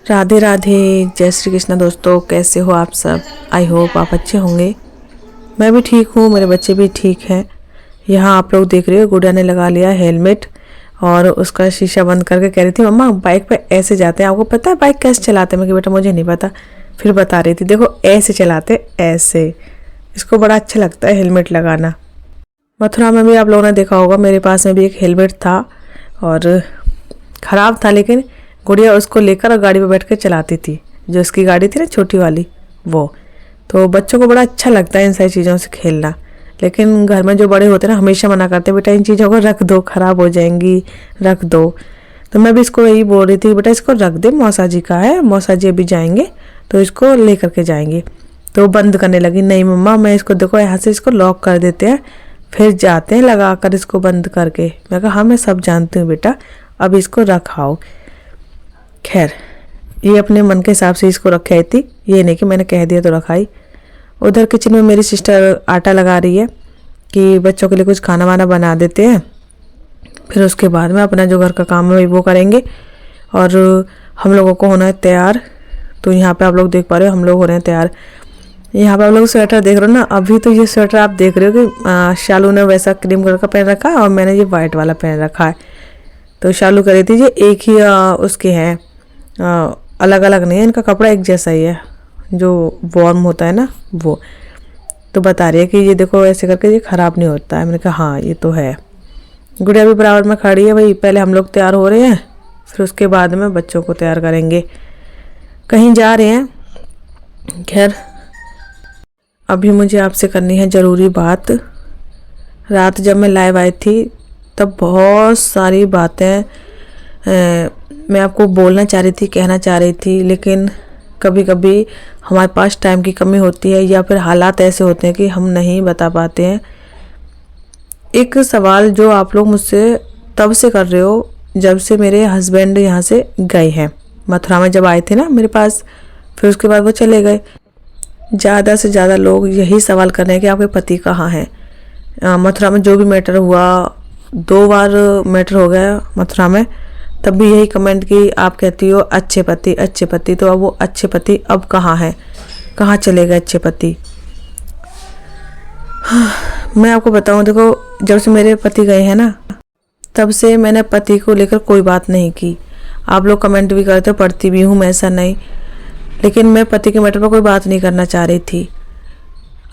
राधे राधे, जय श्री कृष्ण। दोस्तों कैसे हो आप सब? आई होप आप अच्छे होंगे। मैं भी ठीक हूँ, मेरे बच्चे भी ठीक हैं। यहाँ आप लोग देख रहे हो गुड़िया ने लगा लिया हेलमेट और उसका शीशा बंद करके कह रही थी मम्मा बाइक पे ऐसे जाते हैं, आपको पता है बाइक कैसे चलाते हैं? मैं कि बेटा मुझे नहीं पता। फिर बता रही थी देखो ऐसे चलाते, ऐसे। इसको बड़ा अच्छा लगता है हेलमेट लगाना। मथुरा में भी आप लोगों ने देखा होगा, मेरे पास में भी एक हेलमेट था और ख़राब था, लेकिन गुड़िया उसको लेकर और गाड़ी पे बैठ कर चलाती थी। जो उसकी गाड़ी थी ना छोटी वाली, वो। तो बच्चों को बड़ा अच्छा लगता है इन सारी चीज़ों से खेलना, लेकिन घर में जो बड़े होते हैं ना हमेशा मना करते हैं बेटा इन चीज़ों को रख दो, ख़राब हो जाएंगी, रख दो। तो मैं भी इसको यही बोल रही थी बेटा इसको रख दे, मौसा जी का है, मौसा जी अभी जाएंगे तो इसको ले करके जाएंगे। तो बंद करने लगी, नहीं मम्मा मैं इसको देखो यहाँ से इसको लॉक कर देते हैं, फिर जाते हैं लगा कर इसको बंद करके। मैं कहा हाँ मैं सब जानती हूँ बेटा, अब इसको रखाओ। खैर ये अपने मन के हिसाब से इसको रखाई थी, ये नहीं कि मैंने कह दिया तो रखाई। उधर किचन में मेरी सिस्टर आटा लगा रही है कि बच्चों के लिए कुछ खाना वाना बना देते हैं, फिर उसके बाद में अपना जो घर का काम है वो करेंगे और हम लोगों को होना है तैयार। तो यहाँ पे आप लोग देख पा रहे हो हम लोग हो रहे हैं तैयार। यहाँ पे आप लोग स्वेटर देख रहे हो ना, अभी तो ये स्वेटर आप देख रहे हो कि शालू ने वैसा क्रीम कलर का पहन रखा है और मैंने ये वाइट वाला पहन रखा है। तो शालू कह रही थी ये एक ही उसके हैं, अलग अलग नहीं है, इनका कपड़ा एक जैसा ही है, जो वार्म होता है ना वो। तो बता रही है कि ये देखो ऐसे करके ये ख़राब नहीं होता है। मैंने कहा हाँ ये तो है। गुड़िया भी बराबर में खड़ी है, भाई पहले हम लोग तैयार हो रहे हैं फिर उसके बाद में बच्चों को तैयार करेंगे, कहीं जा रहे हैं। खैर अभी मुझे आपसे करनी है ज़रूरी बात। रात जब मैं लाइव आई थी तब बहुत सारी बातें मैं आपको बोलना चाह रही थी, कहना चाह रही थी, लेकिन कभी कभी हमारे पास टाइम की कमी होती है या फिर हालात ऐसे होते हैं कि हम नहीं बता पाते हैं। एक सवाल जो आप लोग मुझसे तब से कर रहे हो जब से मेरे हस्बैंड यहाँ से गए हैं, मथुरा में जब आए थे ना मेरे पास, फिर उसके बाद वो चले गए। ज़्यादा से ज़्यादा लोग यही सवाल कर रहे हैं कि आपके पति कहाँ हैं। मथुरा में जो भी मैटर हुआ, 2 बार मैटर हो गया मथुरा में, तब भी यही कमेंट कि आप कहती हो अच्छे पति अच्छे पति। तो अब वो अच्छे पति अब कहाँ हैं, कहाँ चले गए अच्छे पति? मैं आपको बताऊं, देखो जब से मेरे पति गए हैं ना तब से मैंने पति को लेकर कोई बात नहीं की। आप लोग कमेंट भी करते हो, पढ़ती भी हूँ मैं, ऐसा नहीं, लेकिन मैं पति के मैटर पर कोई बात नहीं करना चाह रही थी।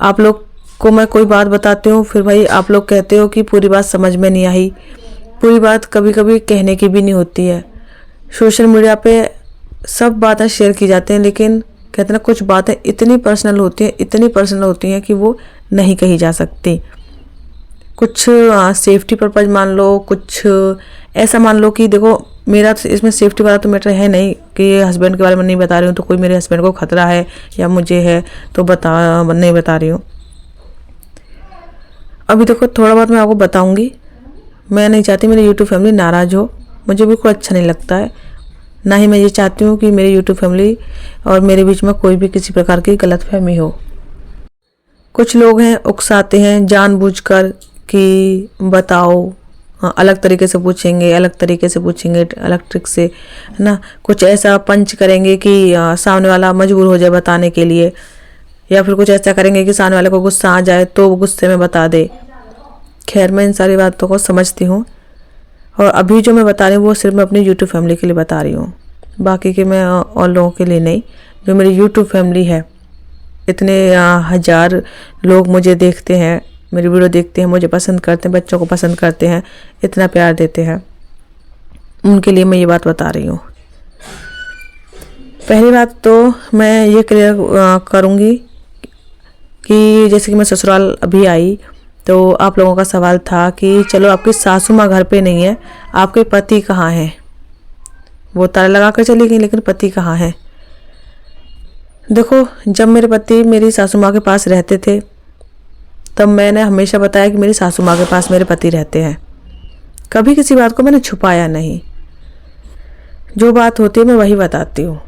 आप लोग को मैं कोई बात बताती हूँ, फिर भाई आप लोग कहते हो कि पूरी बात समझ में नहीं आई। पूरी बात कभी कभी कहने की भी नहीं होती है। सोशल मीडिया पे सब बातें शेयर की जाती हैं, लेकिन कहते हैं ना कुछ बातें इतनी पर्सनल होती हैं, इतनी पर्सनल होती हैं कि वो नहीं कही जा सकती। कुछ सेफ्टी पर्पज मान लो, कुछ ऐसा मान लो कि देखो मेरा इसमें सेफ्टी वाला तो मैटर है नहीं कि हस्बैंड के बारे में नहीं बता रही हूँ तो कोई मेरे हस्बैंड को खतरा है या मुझे है तो नहीं बता रही हूँ। अभी देखो थोड़ा बहुत मैं आपको बताऊंगी। मैं नहीं चाहती मेरी यूट्यूब फैमिली नाराज़ हो, मुझे बिल्कुल अच्छा नहीं लगता है। ना ही मैं ये चाहती हूँ कि मेरी यूट्यूब फैमिली और मेरे बीच में कोई भी किसी प्रकार की गलतफहमी हो। कुछ लोग हैं उकसाते हैं जानबूझकर कि बताओ, अलग तरीके से पूछेंगे, अलग तरीके से पूछेंगे, अलग ट्रिक से, है ना। कुछ ऐसा पंच करेंगे कि सामने वाला मजबूर हो जाए बताने के लिए, या फिर कुछ ऐसा करेंगे कि सामने वाले को गुस्सा आ जाए तो वो गुस्से में बता दे। खैर मैं इन सारी बातों को समझती हूँ और अभी जो मैं बता रही हूँ वो सिर्फ मैं अपनी यूट्यूब फैमिली के लिए बता रही हूँ, बाकी के मैं और लोगों के लिए नहीं। जो मेरी यूट्यूब फैमिली है, इतने 1000 लोग मुझे देखते हैं, मेरी वीडियो देखते हैं, मुझे पसंद करते हैं, बच्चों को पसंद करते हैं, इतना प्यार देते हैं, उनके लिए मैं ये बात बता रही हूँ। पहली बात तो मैं ये क्लियर करूँगी कि जैसे कि मैं ससुराल अभी आई तो आप लोगों का सवाल था कि चलो आपकी सासू माँ घर पे नहीं है, आपके पति कहाँ हैं? वो ताला लगा कर चली गई, लेकिन पति कहाँ हैं? देखो जब मेरे पति मेरी सासू माँ के पास रहते थे तब मैंने हमेशा बताया कि मेरी सासू माँ के पास मेरे पति रहते हैं। कभी किसी बात को मैंने छुपाया नहीं, जो बात होती है मैं वही बताती हूँ।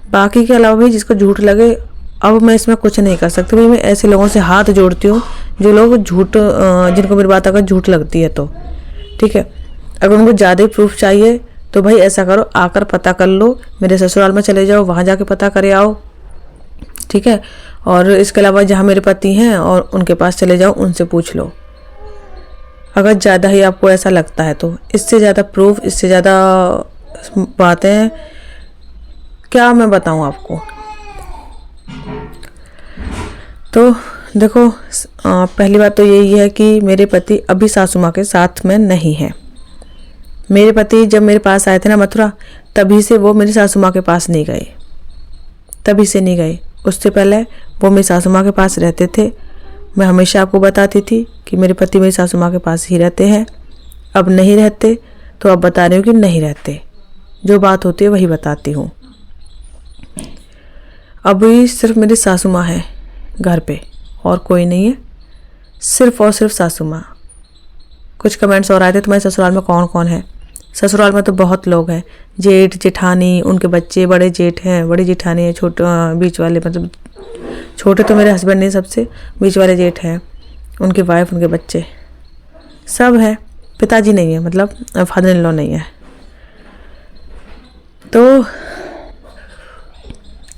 बाकी के अलावा भी जिसको झूठ लगे, अब मैं इसमें कुछ नहीं कर सकती। भाई मैं ऐसे लोगों से हाथ जोड़ती हूँ जो लोग जिनको मेरी बात अगर झूठ लगती है तो ठीक है। अगर उनको ज़्यादा प्रूफ चाहिए तो भाई ऐसा करो, आकर पता कर लो, मेरे ससुराल में चले जाओ, वहाँ जाके पता करे आओ, ठीक है। और इसके अलावा जहाँ मेरे पति हैं और उनके पास चले जाओ, उनसे पूछ लो, अगर ज़्यादा ही आपको ऐसा लगता है तो। इससे ज़्यादा प्रूफ, इससे ज़्यादा बातें क्या मैं बताऊँ आपको। तो देखो, पहली बात तो यही है कि मेरे पति अभी सासू माँ के साथ में नहीं है। मेरे पति जब मेरे पास आए थे ना मथुरा, तभी से वो मेरी सासू माँ के पास नहीं गए, तभी से नहीं गए। उससे पहले वो मेरी सासू माँ के पास रहते थे। मैं हमेशा आपको बताती थी कि मेरे पति मेरी सासू माँ के पास ही रहते हैं। अब नहीं रहते, तो अब बता रही हूँ कि नहीं रहते। जो बात होती है वही बताती हूँ। अभी सिर्फ मेरी सासू माँ है घर पे, और कोई नहीं है, सिर्फ और सिर्फ सासू माँ। कुछ कमेंट्स और आए थे तुम्हारे ससुराल में कौन कौन है। ससुराल में तो बहुत लोग हैं, जेठ जेठानी, उनके बच्चे, बड़े जेठ हैं, बड़ी जेठानी है, छोटे बीच वाले, मतलब छोटे तो मेरे हस्बैंड नहीं, सबसे बीच वाले जेठ हैं, उनकी वाइफ, उनके बच्चे सब हैं। पिताजी नहीं है, मतलब फादर इन लॉ नहीं है। तो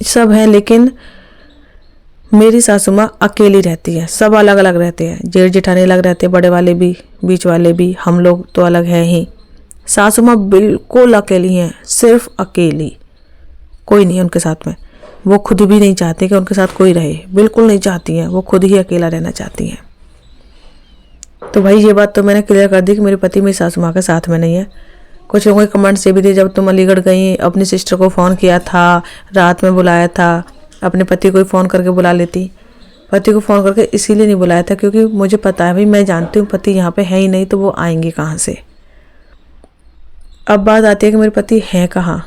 सब हैं, लेकिन मेरी सासू माँ अकेली रहती है। सब अलग अलग रहते हैं, जेठ जेठानी अलग रहते हैं, बड़े वाले भी, बीच वाले भी, हम लोग तो अलग हैं ही। सासू माँ बिल्कुल अकेली हैं, सिर्फ अकेली, कोई नहीं है उनके साथ में। वो खुद भी नहीं चाहती कि उनके साथ कोई रहे, बिल्कुल नहीं चाहती हैं, वो खुद ही अकेला रहना चाहती हैं। तो भाई ये बात तो मैंने क्लियर कर दी कि मेरे पति मेरी सासू माँ के साथ में नहीं है। कुछ लोगों के कमेंट्स ये भी थे, जब तुम अलीगढ़ गई, अपनी सिस्टर को फ़ोन किया था, रात में बुलाया था, अपने पति को ही फ़ोन करके बुला लेती। पति को फ़ोन करके इसीलिए नहीं बुलाया था क्योंकि मुझे पता है भाई, मैं जानती हूँ पति यहाँ पे है ही नहीं, तो वो आएंगे कहाँ से। अब बात आती है कि मेरे पति हैं कहाँ।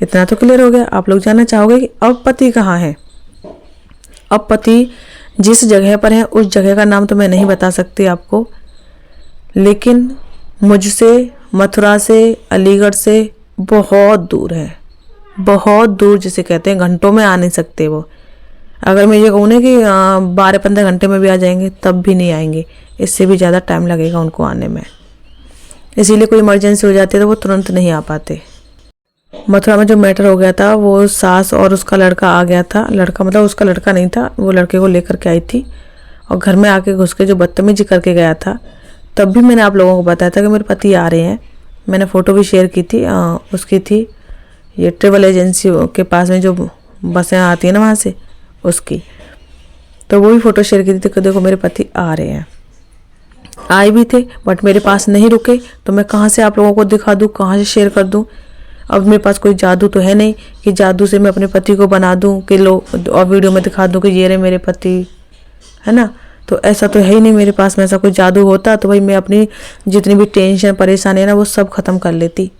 इतना तो क्लियर हो गया। आप लोग जानना चाहोगे कि अब पति कहाँ है। अब पति जिस जगह पर है, उस जगह का नाम तो मैं नहीं बता सकती आपको, लेकिन मुझसे, मथुरा से, अलीगढ़ से बहुत दूर है, बहुत दूर, जिसे कहते हैं घंटों में आ नहीं सकते वो। अगर मैं ये कहूँ ना कि 12-15 घंटे में भी आ जाएंगे, तब भी नहीं आएंगे, इससे भी ज़्यादा टाइम लगेगा उनको आने में। इसीलिए कोई इमरजेंसी हो जाती है तो वो तुरंत नहीं आ पाते। मथुरा में जो मैटर हो गया था, वो सास और उसका लड़का आ गया था। लड़का मतलब उसका लड़का नहीं था, वो लड़के को लेकर के आई थी और घर में आके घुस के जो बदतमीजी करके गया था। तब भी मैंने आप लोगों को बताया था कि मेरे पति आ रहे हैं। मैंने फ़ोटो भी शेयर की थी, उसकी थी, ये ट्रेवल एजेंसी के पास में जो बसें आती हैं ना, वहाँ से, उसकी। तो वो भी फ़ोटो शेयर की थी कि देखो मेरे पति आ रहे हैं। आए भी थे, बट मेरे पास नहीं रुके, तो मैं कहाँ से आप लोगों को दिखा दूँ, कहाँ से शेयर कर दूँ। अब मेरे पास कोई जादू तो है नहीं कि जादू से मैं अपने पति को बना दूँ कि लो, और वीडियो में दिखा दूँ कि ये रहे मेरे पति, है ना। तो ऐसा तो है ही नहीं मेरे पास में। ऐसा कोई जादू होता तो भाई मैं अपनी जितनी भी टेंशन परेशानी है ना, वो सब ख़त्म कर लेती।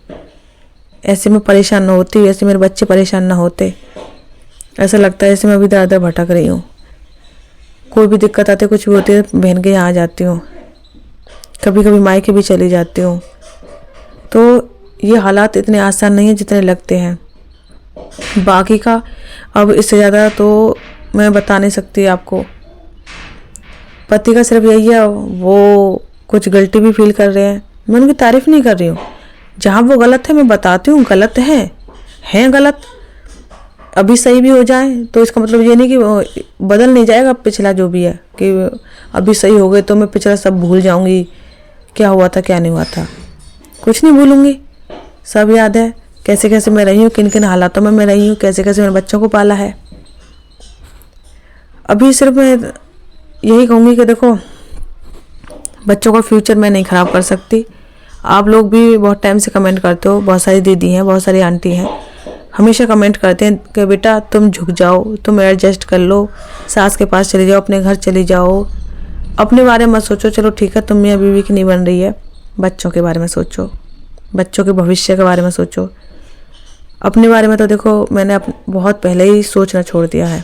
ऐसे में परेशान ना होती, ऐसे मेरे बच्चे परेशान ना होते। ऐसा लगता है जैसे मैं अभी इधर उधर भटक रही हूँ। कोई भी दिक्कत आती है, कुछ भी होती है, बहन के यहाँ आ जाती हूँ, कभी कभी मायके भी चली जाती हूँ। तो ये हालात इतने आसान नहीं है जितने लगते हैं। बाकी का अब इससे ज़्यादा तो मैं बता नहीं सकती आपको। पति का सिर्फ यही है, वो कुछ गलती भी फील कर रहे हैं, मैं उनकी तारीफ़ नहीं कर रही हूँ। जहाँ वो गलत है मैं बताती हूँ, गलत हैं गलत। अभी सही भी हो जाए तो इसका मतलब ये नहीं कि बदल नहीं जाएगा पिछला जो भी है, कि अभी सही हो गए तो मैं पिछला सब भूल जाऊँगी, क्या हुआ था क्या नहीं हुआ था। कुछ नहीं भूलूँगी, सब याद है, कैसे कैसे मैं रही हूँ, किन किन हालातों में मैं रही हूँ, कैसे कैसे मैंने बच्चों को पाला है। अभी सिर्फ मैं यही कहूँगी कि देखो, बच्चों का फ्यूचर मैं नहीं ख़राब कर सकती। आप लोग भी बहुत टाइम से कमेंट करते हो, बहुत सारी दीदी हैं, बहुत सारी आंटी हैं, हमेशा कमेंट करते हैं कि बेटा तुम झुक जाओ, तुम एडजस्ट कर लो, सास के पास चले जाओ, अपने घर चली जाओ, अपने बारे में सोचो। चलो ठीक है, तुम मियाँ बीवी की नहीं बन रही है, बच्चों के बारे में सोचो, बच्चों के भविष्य के बारे में सोचो। अपने बारे में तो देखो मैंने बहुत पहले ही सोचना छोड़ दिया है,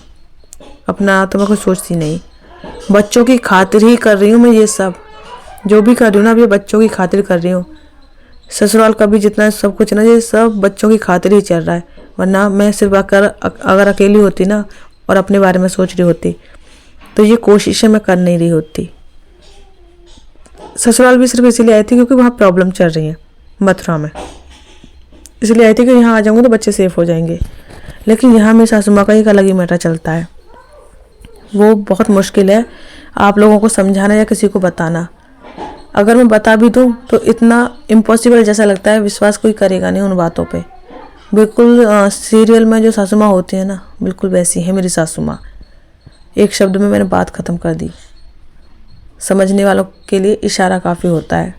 अपना तो मैं कुछ सोचती नहीं। बच्चों की खातिर ही कर रही हूँ मैं, ये सब जो भी कर रही हूँ ना, अब ये बच्चों की खातिर कर रही हूँ। ससुराल का भी जितना सब कुछ ना, ये सब बच्चों की खातिर ही चल रहा है। वरना मैं सिर्फ अगर अकेली होती ना और अपने बारे में सोच रही होती तो ये कोशिशें मैं कर नहीं रही होती। ससुराल भी सिर्फ इसीलिए आई थी क्योंकि वहाँ प्रॉब्लम चल रही है, मथुरा में, इसलिए आई थी कि यहाँ आ जाऊँगी तो बच्चे सेफ हो जाएंगे। लेकिन यहाँ मेरी सासू माँ का एक अलग ही मैटर चलता है। वो बहुत मुश्किल है आप लोगों को समझाना या किसी को बताना। अगर मैं बता भी दूँ तो इतना इम्पॉसिबल जैसा लगता है, विश्वास कोई करेगा नहीं उन बातों पे। बिल्कुल सीरियल में जो सासू माँ होती है ना, बिल्कुल वैसी है मेरी सासू माँ। एक शब्द में मैंने बात ख़त्म कर दी। समझने वालों के लिए इशारा काफ़ी होता है,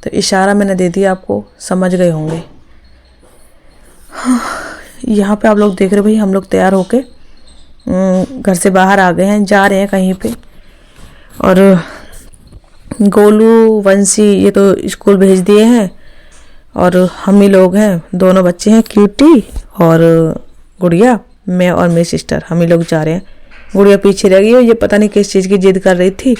तो इशारा मैंने दे दिया, आपको समझ गए होंगे। यहाँ पे आप लोग देख रहे हो भाई, हम लोग तैयार होके घर से बाहर आ गए हैं, जा रहे हैं कहीं पे। और गोलू वंशी ये तो स्कूल भेज दिए हैं और हम ही लोग हैं, दोनों बच्चे हैं, क्यूटी और गुड़िया, मैं और मेरी सिस्टर, हम ही लोग जा रहे हैं। गुड़िया पीछे रह गई और ये पता नहीं किस चीज़ की जिद कर रही थी।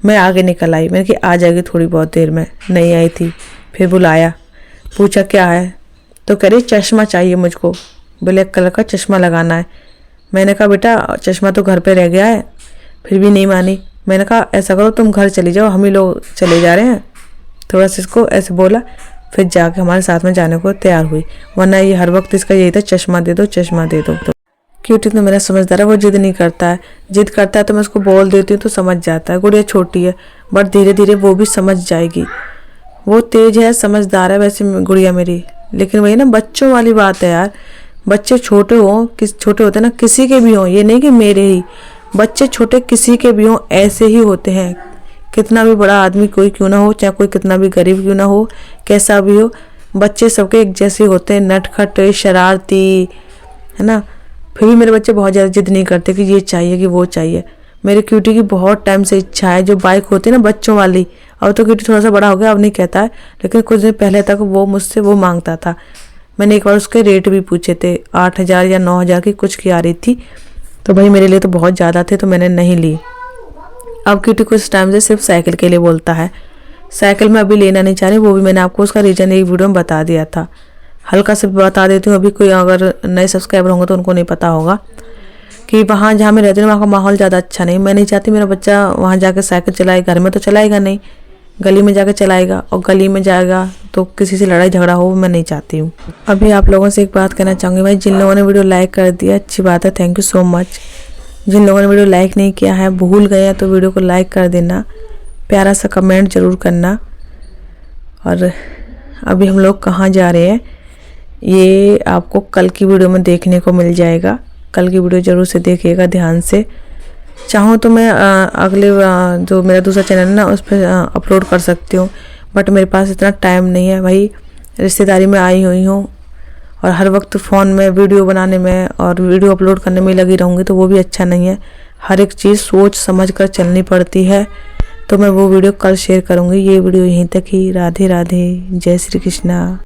मैं आगे निकल आई, मैंने कहा आ जाएगी थोड़ी बहुत देर में, नहीं आई थी। फिर बुलाया, पूछा क्या है, तो कह रही चश्मा चाहिए मुझको, ब्लैक कलर का चश्मा लगाना है। मैंने कहा बेटा चश्मा तो घर पे रह गया है, फिर भी नहीं मानी। मैंने कहा ऐसा करो तुम घर चली जाओ, हम ही लोग चले जा रहे हैं, थोड़ा सा इसको ऐसे बोला। फिर जाके हमारे साथ में जाने को तैयार हुई, वरना ये हर वक्त इसका यही था चश्मा दे दो चश्मा दे दो। तो क्यूटी तो मेरा समझदार है, वो जिद नहीं करता है, जिद करता है तो मैं उसको बोल देती हूँ तो समझ जाता है। गुड़िया छोटी है बट धीरे धीरे वो भी समझ जाएगी, वो तेज है, समझदार है वैसे गुड़िया मेरी। लेकिन वही ना बच्चों वाली बात है यार, बच्चे छोटे हों, छोटे होते हैं ना, किसी के भी हों, ये नहीं कि मेरे ही बच्चे छोटे किसी के भी हों ऐसे ही होते हैं। कितना भी बड़ा आदमी कोई क्यों ना हो, चाहे कोई कितना भी गरीब क्यों ना हो, कैसा भी हो, बच्चे सबके एक जैसे होते हैं, नटखट शरारती, है ना। फिर भी मेरे बच्चे बहुत ज़्यादा जिद नहीं करते कि ये चाहिए कि वो चाहिए। मेरे क्यूटी की बहुत टाइम से इच्छा है जो बाइक होती है ना बच्चों वाली, अब तो क्यूटी थोड़ा सा बड़ा हो गया, अब नहीं कहता है, लेकिन कुछ दिन पहले तक वो मुझसे वो मांगता था। मैंने एक बार उसके रेट भी पूछे थे, 8,000 या 9,000 की कुछ की आ रही थी, तो भाई मेरे लिए तो बहुत ज़्यादा थे तो मैंने नहीं ली। अब क्यूटी कुछ टाइम से सिर्फ साइकिल के लिए बोलता है, साइकिल में अभी लेना नहीं चाह रही, वो भी मैंने आपको उसका रीज़न एक वीडियो में बता दिया था। हल्का से बता देती हूँ, अभी कोई अगर नए सब्सक्राइबर होंगे तो उनको नहीं पता होगा कि वहाँ जहाँ मैं रहती हूँ वहाँ का माहौल ज़्यादा अच्छा नहीं। मैं नहीं चाहती मेरा बच्चा वहाँ जाकर साइकिल चलाए, घर में तो चलाएगा नहीं, गली में जाकर चलाएगा, और गली में जाएगा तो किसी से लड़ाई झगड़ा हो, मैं नहीं चाहती हूँ। अभी आप लोगों से एक बात कहना चाहूँगी भाई, जिन लोगों ने वीडियो लाइक कर दिया अच्छी बात है, थैंक यू सो मच। जिन लोगों ने वीडियो लाइक नहीं किया है, भूल गए हैं, तो वीडियो को लाइक कर देना, प्यारा सा कमेंट ज़रूर करना। और अभी हम लोग कहाँ जा रहे हैं ये आपको कल की वीडियो में देखने को मिल जाएगा, कल की वीडियो ज़रूर से देखिएगा ध्यान से। चाहूँ तो मैं अगले जो मेरा दूसरा चैनल है ना उस पर अपलोड कर सकती हूँ, बट मेरे पास इतना टाइम नहीं है भाई, रिश्तेदारी में आई हुई हूँ और हर वक्त फ़ोन में वीडियो बनाने में और वीडियो अपलोड करने में लगी रहूँगी तो वो भी अच्छा नहीं है। हर एक चीज़ सोच समझ कर चलनी पड़ती है, तो मैं वो वीडियो कल शेयर करूँगी। ये वीडियो यहीं तक ही। राधे राधे, जय श्री कृष्णा।